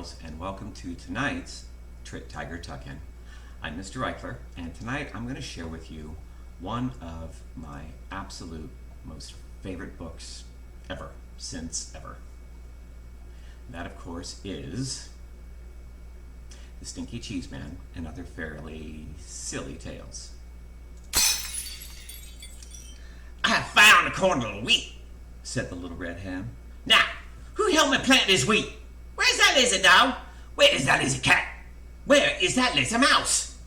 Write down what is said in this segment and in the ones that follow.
girls, and welcome to tonight's TigerTuckIn. I'm Mr. Eichler, and tonight I'm going to share with you one of my absolute most favorite books ever, since ever. That, of course, is The Stinky Cheese Man and Other Fairly Silly Tales. I have found a corn of wheat, said the little red hen. Now, who helped me plant this wheat? Where's that lazy dog? Where is that lazy cat? Where is that lazy mouse?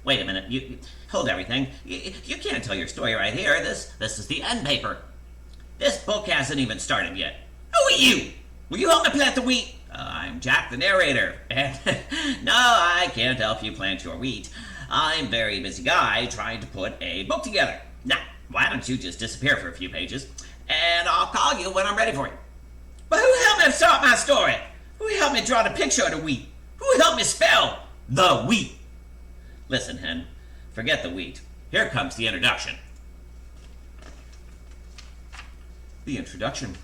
Wait a minute. You hold everything. You can't tell your story right here. This is the end paper. This book hasn't even started yet. Who are you? Will you help me plant the wheat? I'm Jack the narrator. And no, I can't help you plant your wheat. I'm a very busy guy trying to put a book together. Now, why don't you just disappear for a few pages, and I'll call you when I'm ready for you. But who helped me start my story? Who helped me draw the picture of the wheat? Who helped me spell the wheat? Listen, hen, forget the wheat. Here comes the introduction. The introduction.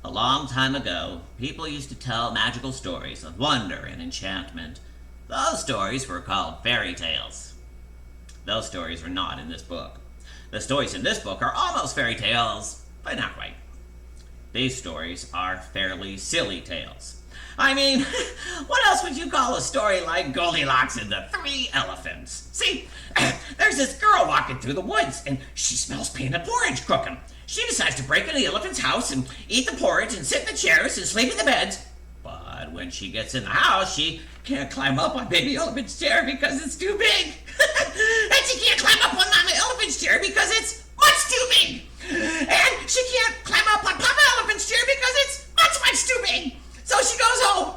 A long time ago, people used to tell magical stories of wonder and enchantment. Those stories were called fairy tales. Those stories are not in this book. The stories in this book are almost fairy tales, but not quite. These stories are fairly silly tales. I mean, what else would you call a story like Goldilocks and the Three Elephants? See, there's this girl walking through the woods, and she smells peanut porridge cooking. She decides to break into the elephant's house and eat the porridge and sit in the chairs and sleep in the beds. But when she gets in the house, she can't climb up on baby elephant's chair because it's too big. And she can't climb up on mama elephant's chair because it's much too big. And she can't climb up on papa elephant's chair because it's much too big. So she goes home.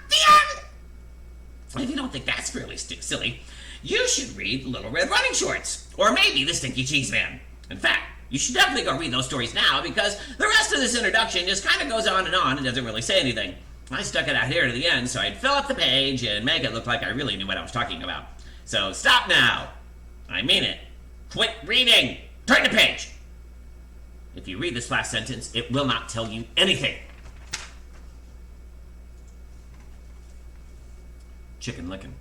The end. If you don't think that's really silly, you should read Little Red Running Shorts, or maybe The Stinky Cheese Man. In fact, you should definitely go read those stories now, because the rest of this introduction just kind of goes on and doesn't really say anything. I stuck it out here to the end so I'd fill up the page and make it look like I really knew what I was talking about. So stop now. I mean it. Quit reading. Turn the page. If you read this last sentence, it will not tell you anything. Chicken Licken.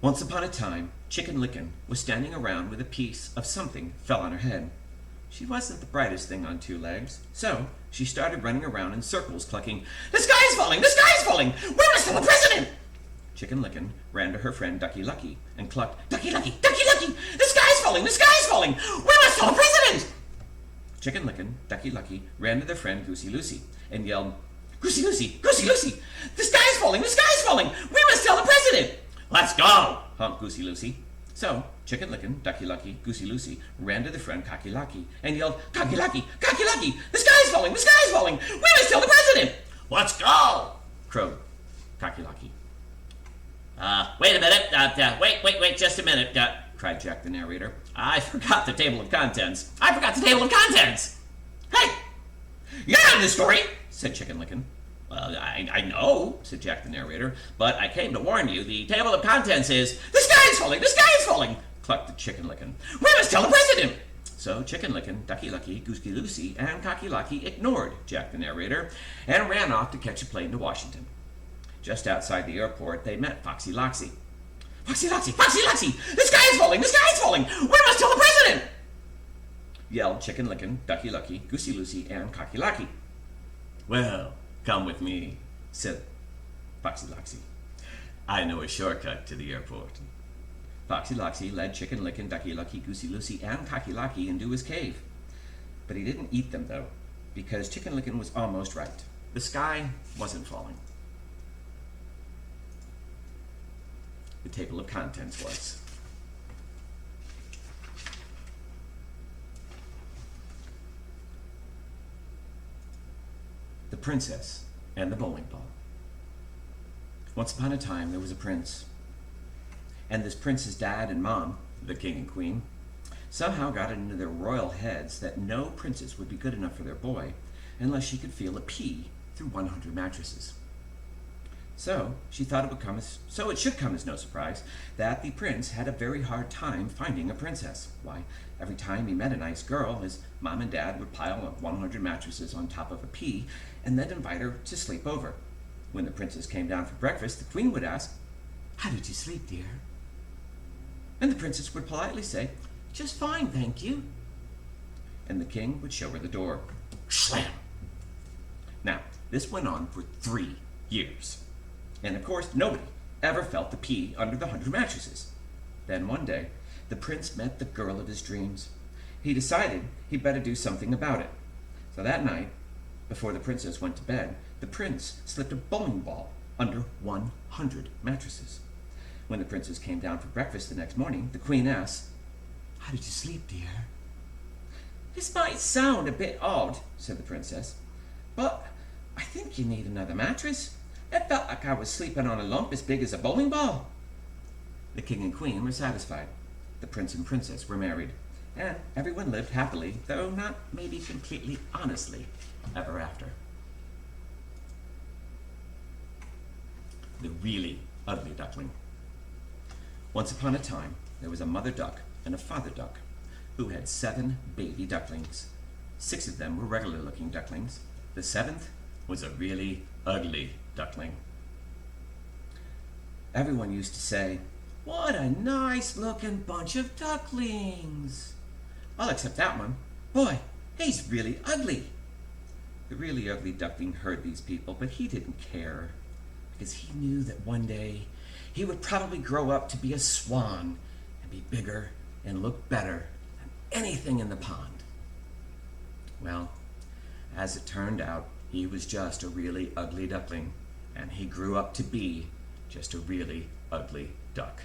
Once upon a time, Chicken Licken was standing around with a piece of something fell on her head. She wasn't the brightest thing on two legs, so she started running around in circles, clucking, "The sky is falling! The sky is falling! Where is the president?" Chicken Licken ran to her friend Ducky Lucky and clucked, "Ducky Lucky! Ducky Lucky! The sky is falling! The sky is falling! Where is the president?" Chicken Licken, Ducky Lucky ran to their friend Goosey Lucy and yelled, "Goosey Lucy! Goosey Lucy! The sky is falling! The sky is falling! We must tell the president!" "Let's go!" honked Goosey Lucy. So, Chicken Licken, Ducky Lucky, Goosey Lucy ran to their friend Cocky Lucky and yelled, "Cocky Lucky! Cocky Lucky! The sky is falling! The sky is falling! We must tell the president!" "Let's go!" crowed Cocky Lucky. Wait a minute. Wait just a minute, cried Jack the narrator. I forgot the table of contents. Hey! You're not in the story! Said Chicken Licken. "Well, I know," said Jack the narrator, "but I came to warn you. The table of contents is, the sky is falling! The sky is falling!" clucked the Chicken Licken. "We must tell the president!" So Chicken Licken, Ducky Lucky, Goosey Lucy, and Cocky Lucky ignored Jack the narrator and ran off to catch a plane to Washington. Just outside the airport, they met Foxy Loxy. "Foxy Loxy! Foxy Loxy! The sky is falling! The sky is falling! We must tell the president!" yelled Chicken Licken, Ducky Lucky, Goosey Lucy, and Cocky Lucky. "Well, come with me," said Foxy Loxy. "I know a shortcut to the airport." Foxy Loxy led Chicken Licken, Ducky Lucky, Goosey Lucy, and Cocky Lucky into his cave. But he didn't eat them, though, because Chicken Licken was almost right. The sky wasn't falling. The table of contents was. The Princess and the Bowling Ball. Once upon a time, there was a prince. And this prince's dad and mom, the king and queen, somehow got it into their royal heads that no princess would be good enough for their boy unless she could feel a pea through 100 mattresses. So it should come as no surprise that the prince had a very hard time finding a princess. Why, every time he met a nice girl, his mom and dad would pile up 100 mattresses on top of a pea and then invite her to sleep over. When the princess came down for breakfast, the queen would ask, "How did you sleep, dear?" And the princess would politely say, "Just fine, thank you." And the king would show her the door. Slam! Now, this went on for 3 years. And of course, nobody ever felt the pea under the 100 mattresses. Then one day, the prince met the girl of his dreams. He decided he'd better do something about it. So that night, before the princess went to bed, the prince slipped a bowling ball under 100 mattresses. When the princess came down for breakfast the next morning, the queen asked, "How did you sleep, dear?" "This might sound a bit odd," said the princess, "but I think you need another mattress. It felt like I was sleeping on a lump as big as a bowling ball." The king and queen were satisfied. The prince and princess were married, and everyone lived happily, though not maybe completely honestly, ever after. The really ugly duckling. Once upon a time, there was a mother duck and a father duck who had 7 baby ducklings. 6 of them were regular-looking ducklings. The 7th was a really ugly duckling. Everyone used to say, "What a nice-looking bunch of ducklings." All except that one. "Boy, he's really ugly." The really ugly duckling heard these people, but he didn't care, because he knew that one day he would probably grow up to be a swan and be bigger and look better than anything in the pond. Well, as it turned out, he was just a really ugly duckling, and he grew up to be just a really ugly duck.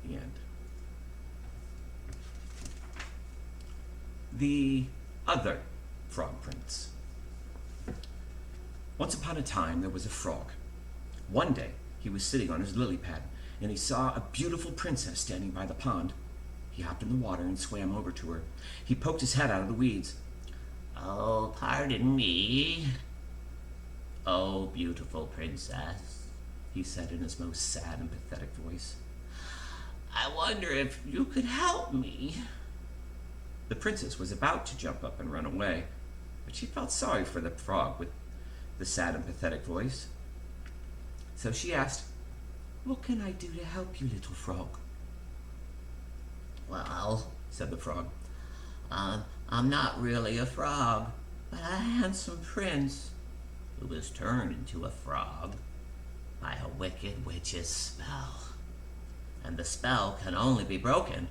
The end. The other frog prince. Once upon a time, there was a frog. One day, he was sitting on his lily pad, and he saw a beautiful princess standing by the pond. He hopped in the water and swam over to her. He poked his head out of the weeds. Oh, pardon me. Oh, beautiful princess, he said in his most sad and pathetic voice. I wonder if you could help me. The princess was about to jump up and run away, but she felt sorry for the frog with the sad and pathetic voice. So she asked, "What can I do to help you, little frog?" Well, said the frog, I'm not really a frog, but a handsome prince who was turned into a frog by a wicked witch's spell. And the spell can only be broken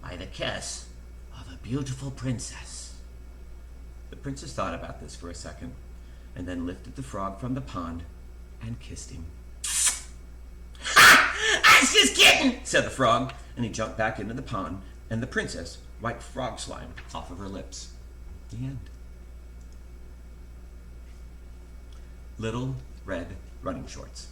by the kiss of a beautiful princess. The princess thought about this for a second, and then lifted the frog from the pond and kissed him. I was just kidding, said the frog, and he jumped back into the pond, and the princess wiped frog slime off of her lips. The end. Little Red Running Shorts.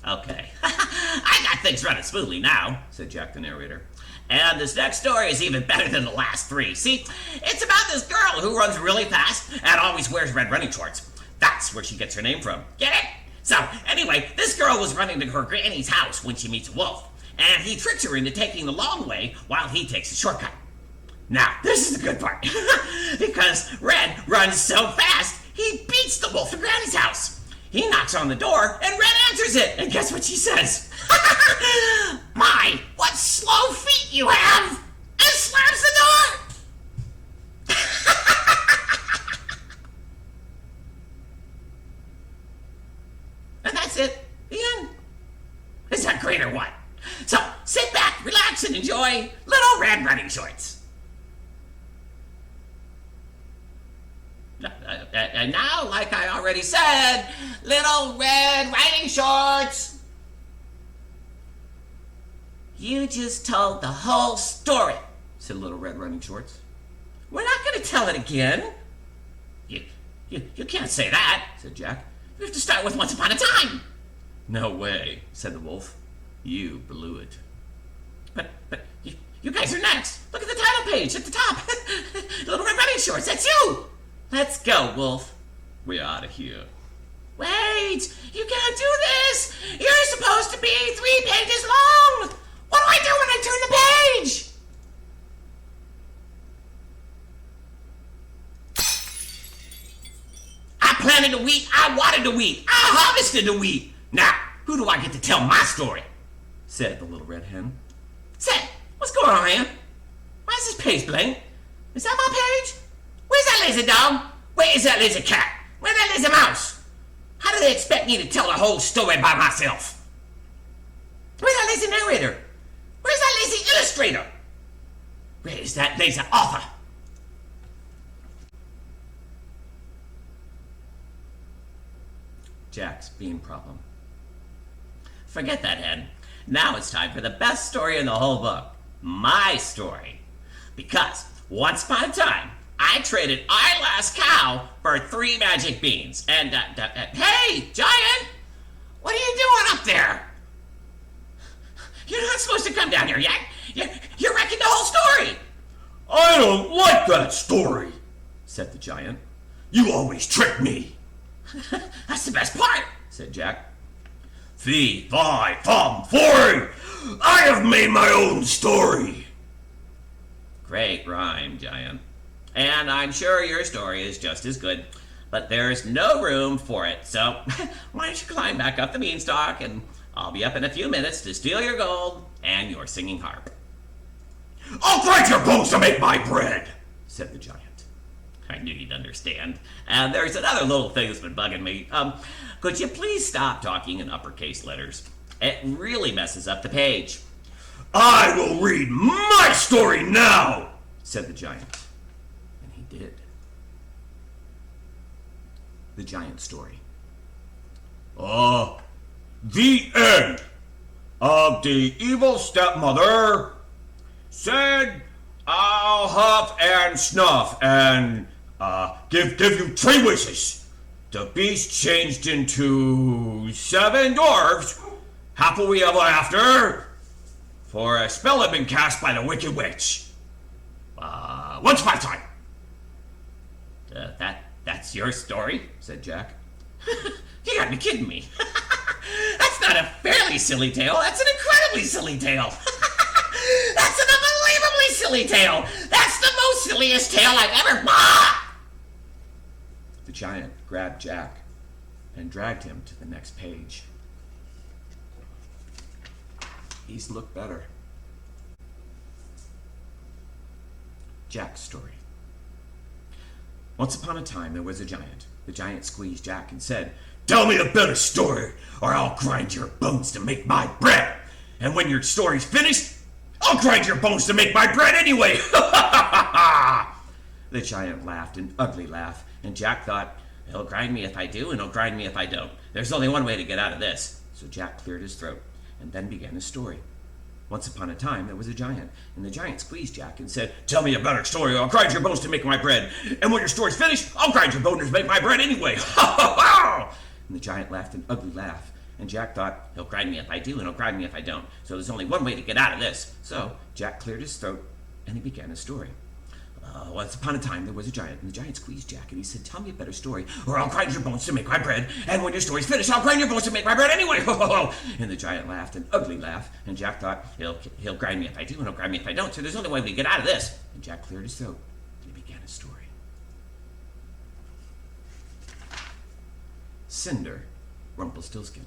Okay, I got things running smoothly now, said Jack the narrator. And this next story is even better than the last 3. See, it's about this girl who runs really fast and always wears red running shorts. That's where she gets her name from. Get it? So, anyway, this girl was running to her granny's house when she meets a wolf, and he tricks her into taking the long way while he takes the shortcut. Now, this is the good part, because Red runs so fast, he beats the wolf at Granny's house. He knocks on the door, and Red answers it, and guess what she says? My, what slow feet you have! And slams the door! And that's it. The end. Is that great or what? So, sit back, relax, and enjoy Little Red Running Shorts. And now, like I already said, Little Red Riding Shorts. You just told the whole story, said Little Red Running Shorts. We're not going to tell it again. You can't say that, said Jack. We have to start with Once Upon a Time. No way, said the wolf. You blew it. But you guys are next. Look at the title page at the top. Little Red Running Shorts, that's you. Let's go, Wolf. We're out of here. Wait, you can't do this. planted the wheat, I watered the wheat, I harvested the wheat. Now, who do I get to tell my story? Said the little red hen. Say, what's going on here? Why is this page blank? Is that my page? Where's that lazy dog? Where is that lazy cat? Where's that lazy mouse? How do they expect me to tell the whole story by myself? Where's that lazy narrator? Where's that lazy illustrator? Where is that lazy author? Jack's bean problem. Forget that, Hen. Now it's time for the best story in the whole book. My story. Because once upon a time, I traded Eichler's cow for 3 magic beans. And, hey, Giant! What are you doing up there? You're not supposed to come down here yet. You're wrecking the whole story. I don't like that story, Said the giant. You always trick me. That's the best part, Said Jack. Fee, fi, fum, fory. I have made my own story. Great rhyme, Giant. And I'm sure your story is just as good, but there's no room for it. So why don't you climb back up the beanstalk, and I'll be up in a few minutes to steal your gold and your singing harp. I'll grind your bones to make my bread, Said the giant. I knew you'd understand. And there's another little thing that's been bugging me. Could you please stop talking in uppercase letters? It really messes up the page. I will read my story now, Said the giant. And he did. The giant story. The end of the evil stepmother said, I'll huff and snuff and give you 3 wishes. The beast changed into 7 dwarves, happily ever after, for a spell had been cast by the wicked witch. Once upon a time. That's your story? Said Jack. You gotta be kidding me. That's not a fairly silly tale. That's an incredibly silly tale. That's an unbelievably silly tale. That's the most silliest tale I've ever bought. The giant grabbed Jack and dragged him to the next page. He's looked better. Jack's story. Once upon a time, there was a giant. The giant squeezed Jack and said, Tell me a better story, or I'll grind your bones to make my bread. And when your story's finished, I'll grind your bones to make my bread anyway. The giant laughed an ugly laugh, and Jack thought, He'll grind me if I do, and he'll grind me if I don't. There's only one way to get out of this. so Jack cleared his throat and then began his story. Once upon a time, there was a giant, and the giant squeezed Jack and said, Tell me a better story, or I'll grind your bones to make my bread. And when your story's finished, I'll grind your bones to make my bread anyway. And the giant laughed an ugly laugh, and Jack thought, He'll grind me if I do, and he'll grind me if I don't. So there's only one way to get out of this. so Jack cleared his throat, and he began his story. Once upon a time, there was a giant, and the giant squeezed Jack, and he said, Tell me a better story, Or I'll grind your bones to make my bread. And when your story's finished, I'll grind your bones to make my bread anyway. And the giant laughed an ugly laugh, and Jack thought, He'll grind me if I do, and he'll grind me if I don't. So there's only one way to get out of this. and Jack cleared his throat, and he began his story. Cinder, Rumpelstiltskin.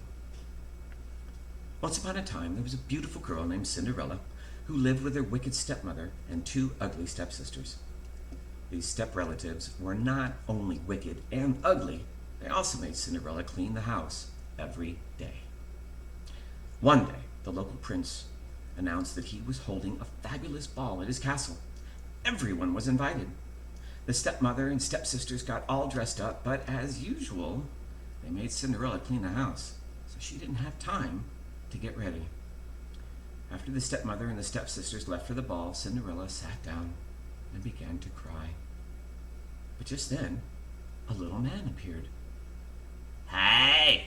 Once upon a time, there was a beautiful girl named Cinderella who lived with her wicked stepmother and 2 ugly stepsisters. These step-relatives were not only wicked and ugly, they also made Cinderella clean the house every day. One day, the local prince announced that he was holding a fabulous ball at his castle. Everyone was invited. The stepmother and stepsisters got all dressed up, but as usual, they made Cinderella clean the house, so she didn't have time to get ready. After the stepmother and the stepsisters left for the ball, Cinderella sat down and began to cry. But just then, a little man appeared. Hey,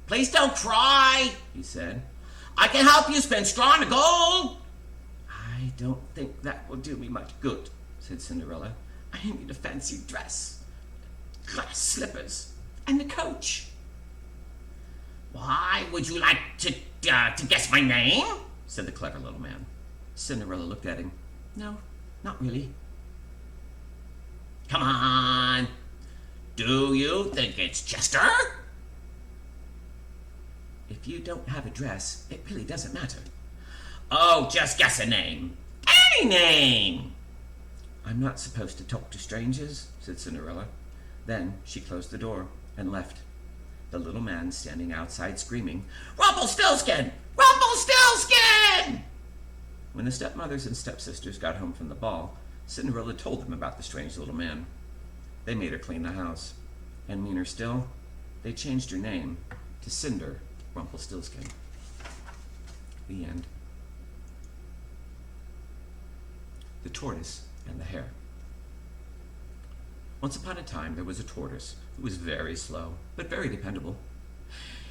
please don't cry, He said, I can help you spend straw and gold. I don't think that will do me much good, said Cinderella. I need a fancy dress, glass slippers, and a coach. Why, would you like to guess my name? Said the clever little man. Cinderella looked at him. No, not really. Come on. Do you think it's Chester? If you don't have a dress, it really doesn't matter. Oh, just guess a name. Any name! I'm not supposed to talk to strangers, said Cinderella. Then she closed the door and left, the little man standing outside screaming, Rumpelstiltskin! Rumpelstiltskin! When the stepmothers and stepsisters got home from the ball, Cinderella told them about the strange little man. They made her clean the house, and meaner still, they changed her name to Cinder Rumpelstiltskin. The end. The Tortoise and the Hare. Once upon a time there was a tortoise who was very slow, but very dependable.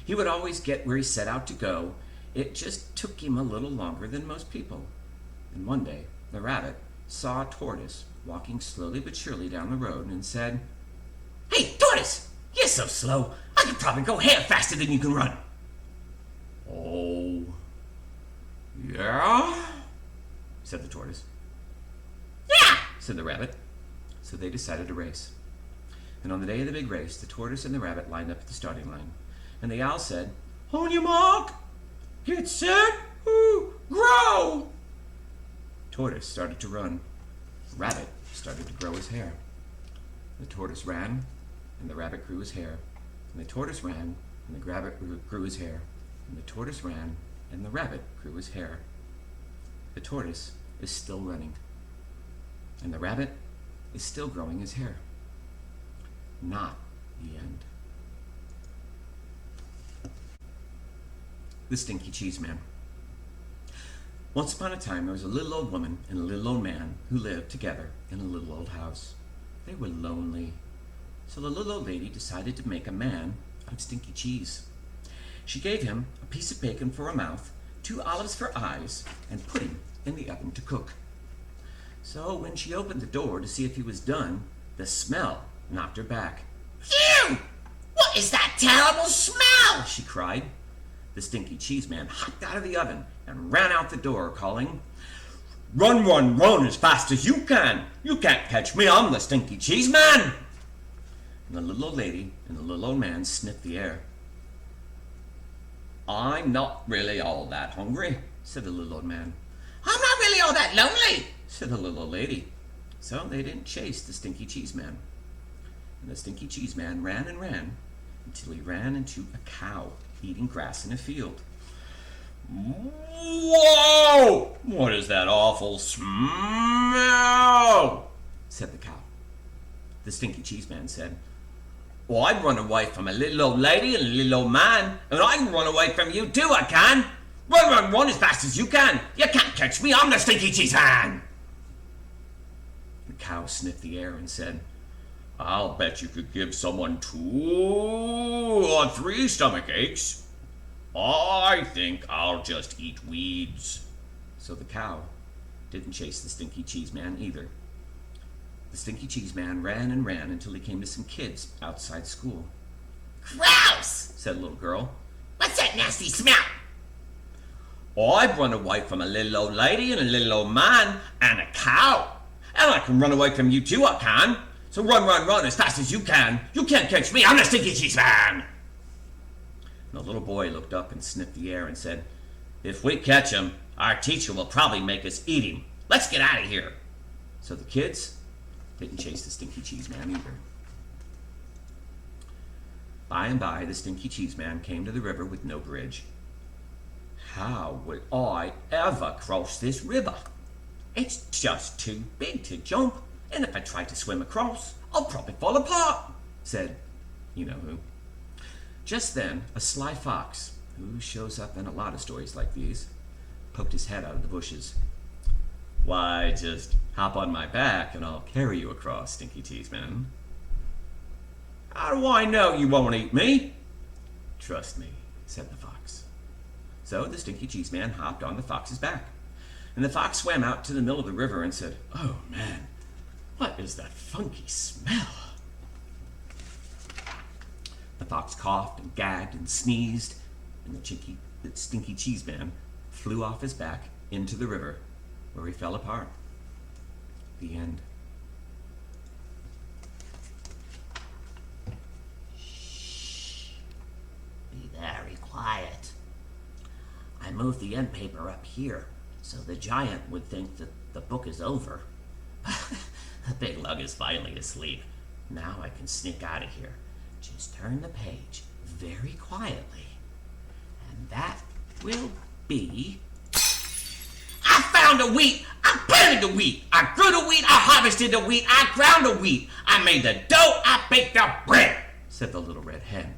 He would always get where he set out to go. It just took him a little longer than most people. And one day, the rabbit saw a tortoise walking slowly but surely down the road and said, Hey, Tortoise! You're so slow, I could probably go half faster than you can run. Oh, yeah? said the tortoise. Yeah! Said the rabbit. So they decided to race. And on the day of the big race, the tortoise and the rabbit lined up at the starting line. And the owl said, On your mark, get set, grow! Tortoise started to run. Rabbit started to grow his hair. The tortoise ran, and the rabbit grew his hair. And the tortoise ran, and the rabbit grew his hair. And the tortoise ran, and the rabbit grew his hair. The tortoise is still running. And the rabbit is still growing his hair. Not the end. The Stinky Cheese Man. Once upon a time, there was a little old woman and a little old man who lived together in a little old house. They were lonely. So the little old lady decided to make a man out of stinky cheese. She gave him a piece of bacon for a mouth, 2 olives for eyes, and put him in the oven to cook. So when she opened the door to see if he was done, the smell knocked her back. Phew! What is that terrible smell? She cried. The Stinky Cheese Man hopped out of the oven and ran out the door, calling, Run, run, run as fast as you can. You can't catch me, I'm the Stinky Cheese Man. And the little old lady and the little old man sniffed the air. I'm not really all that hungry, said the little old man. I'm not really all that lonely, said the little old lady. So they didn't chase the Stinky Cheese Man. And the Stinky Cheese Man ran and ran until he ran into a cow eating grass in a field. Whoa! What is that awful smell? said the cow. The Stinky Cheese Man said, Well, I'd run away from a little old lady and a little old man, and I can run away from you too, I can. Run, run, run as fast as you can. You can't catch me, I'm the Stinky Cheese Man. The cow sniffed the air and said, I'll bet you could give someone 2 or 3 stomach aches. I think I'll just eat weeds. So the cow didn't chase the Stinky Cheese Man either. The Stinky Cheese Man ran and ran until he came to some kids outside school. Grouse, said a little girl. What's that nasty smell? I've run away from a little old lady and a little old man and a cow. And I can run away from you too, I can. So run, run, run as fast as you can. You can't catch me, I'm the Stinky Cheese Man. And the little boy looked up and sniffed the air and said, If we catch him, our teacher will probably make us eat him. Let's get out of here. So the kids didn't chase the Stinky Cheese Man either. By and by, the Stinky Cheese Man came to the river with no bridge. How would I ever cross this river? It's just too big to jump, and if I try to swim across, I'll probably fall apart, said you-know-who. Just then, a sly fox, who shows up in a lot of stories like these, poked his head out of the bushes. Why, just hop on my back and I'll carry you across, Stinky Cheese Man. How do I know you won't eat me? Trust me, said the fox. So the Stinky Cheese Man hopped on the fox's back, and the fox swam out to the middle of the river and said, Oh man, what is that funky smell? The fox coughed and gagged and sneezed, and the Stinky Cheese Man flew off his back into the river, where he fell apart. The end. moved the end paper up here so the giant would think that the book is over. The big lug is finally asleep. Now I can sneak out of here. Just turn the page very quietly. And that will be... I found the wheat! I planted the wheat! I grew the wheat! I harvested the wheat! I ground the wheat! I made the dough! I baked the bread! Said the little red hen.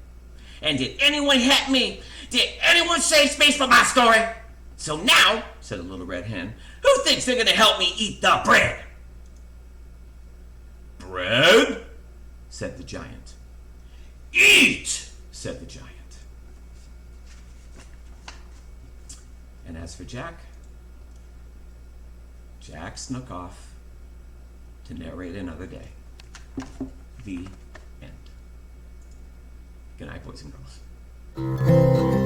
And did anyone help me? Did anyone save space for my story? So now, said the little red hen, who thinks they're gonna help me eat the bread? Bread? Said the giant. Eat! Said the giant. And as for Jack snuck off to narrate another day. The end. Good night, boys and girls.